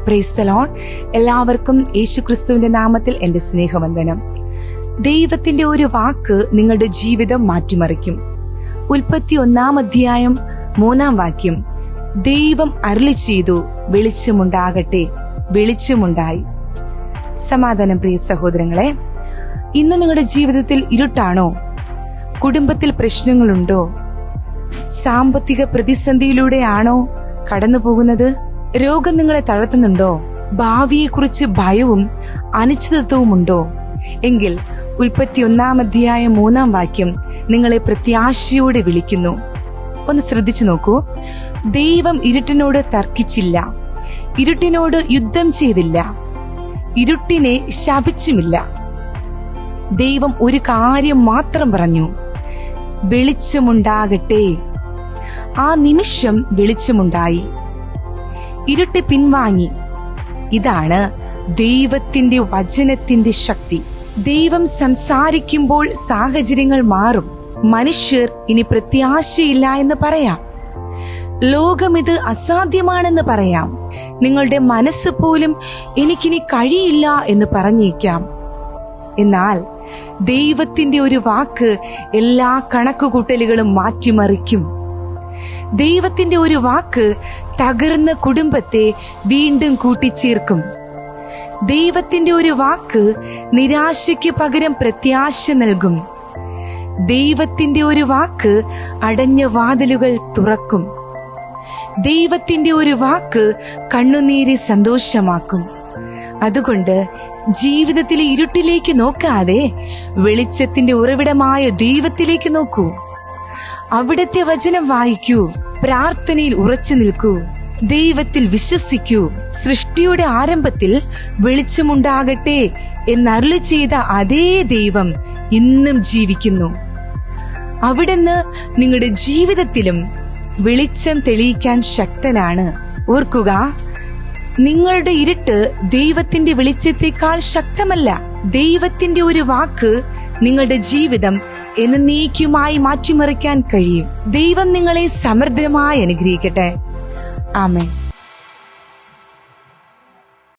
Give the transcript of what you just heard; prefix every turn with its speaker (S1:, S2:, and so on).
S1: Praise the Lord. എല്ലാവർക്കും യേശുക്രിസ്തുവിന്റെ നാമത്തിൽ എന്റെ സ്നേഹവന്ദനം. ദൈവത്തിന്റെ ഒരു വാക്ക് നിങ്ങളുടെ ജീവിതം മാറ്റിമറിക്കും. 31 3 ദൈവം അരുളി ചെയ്തു, വെളിച്ചമുണ്ടാകട്ടെ, വെളിച്ചമുണ്ടായി. സമാധാനം പ്രിയ സഹോദരങ്ങളെ. ഇന്ന് നിങ്ങളുടെ ജീവിതത്തിൽ ഇരുട്ടാണോ? കുടുംബത്തിൽ പ്രശ്നങ്ങളുണ്ടോ? സാമ്പത്തിക പ്രതിസന്ധിയിലൂടെയാണോ കടന്നു പോകുന്നത്? രോഗം നിങ്ങളെ തളർത്തുന്നുണ്ടോ? ഭാവിയെക്കുറിച്ച് ഭയവും അനിശ്ചിതത്വവും ഉണ്ടോ? എങ്കിൽ 31 3 നിങ്ങളെ പ്രത്യാശയോടെ വിളിക്കുന്നു. ഒന്ന് ശ്രദ്ധിച്ചു നോക്കൂ. ദൈവം ഇരുട്ടിനോട് തർക്കിച്ചില്ല, ഇരുട്ടിനോട് യുദ്ധം ചെയ്തില്ല, ഇരുട്ടിനെ ശപിച്ചുമില്ല. ദൈവം ഒരു കാര്യം മാത്രം പറഞ്ഞു, വെളിച്ചമുണ്ടാകട്ടെ. ആ നിമിഷം വെളിച്ചമുണ്ടായി. ഇരുട്ട് പിൻവാങ്ങി. ഇതാണ് ദൈവത്തിന്റെ വചനത്തിന്റെ ശക്തി. ദൈവം സംസാരിക്കുമ്പോൾ സാഹചര്യങ്ങൾ മാറും. മനുഷ്യർ ഇനി പ്രത്യാശയില്ല എന്ന് പറയാം. ലോകം ഇത് അസാധ്യമാണെന്ന് പറയാം. നിങ്ങളുടെ മനസ്സ് പോലും എനിക്കിനി കഴിയില്ല എന്ന് പറഞ്ഞേക്കാം. എന്നാൽ ദൈവത്തിന്റെ ഒരു വാക്ക് എല്ലാ കണക്കുകൂട്ടലുകളും മാറ്റിമറിക്കും. ദൈവത്തിന്റെ ഒരു വാക്ക് തകർന്ന കുടുംബത്തെ വീണ്ടും കൂട്ടിച്ചേർക്കും. ദൈവത്തിന്റെ ഒരു വാക്ക് നിരാശയ്ക്ക് പകരം പ്രത്യാശ നൽകും. ദൈവത്തിന്റെ ഒരു വാക്ക് അടഞ്ഞ വാതിലുകൾ തുറക്കും. ദൈവത്തിന്റെ ഒരു വാക്ക് കണ്ണുനീരെ സന്തോഷമാക്കും. അതുകൊണ്ട് ജീവിതത്തിലെ ഇരുട്ടിലേക്ക് നോക്കാതെ വെളിച്ചത്തിന്റെ ഉറവിടമായ ദൈവത്തിലേക്ക് നോക്കൂ. അവിടുത്തെ വചനം വായിക്കൂ. പ്രാർത്ഥനയിൽ ഉറച്ചു നിൽക്കൂ. ദൈവത്തിൽ വിശ്വസിക്കൂ. സൃഷ്ടിയുടെ ആരംഭത്തിൽ വെളിച്ചമുണ്ടാകട്ടെ എന്നരുളി ചെയ്ത അതേ ദൈവം ഇന്നും ജീവിക്കുന്നു. അവിടുന്ന് നിങ്ങളുടെ ജീവിതത്തിലും വെളിച്ചം തെളിയിക്കാൻ ശക്തനാണ്. ഓർക്കുക, നിങ്ങളുടെ ഇരുട്ട് ദൈവത്തിന്റെ വെളിച്ചത്തെക്കാൾ ശക്തമല്ല. ദൈവത്തിന്റെ ഒരു വാക്ക് നിങ്ങളുടെ ജീവിതം എന്നേക്കുമായി മാറ്റിമറിക്കാൻ കഴിയും. ദൈവം നിങ്ങളെ സമൃദ്ധമായി അനുഗ്രഹിക്കട്ടെ. ആമേൻ.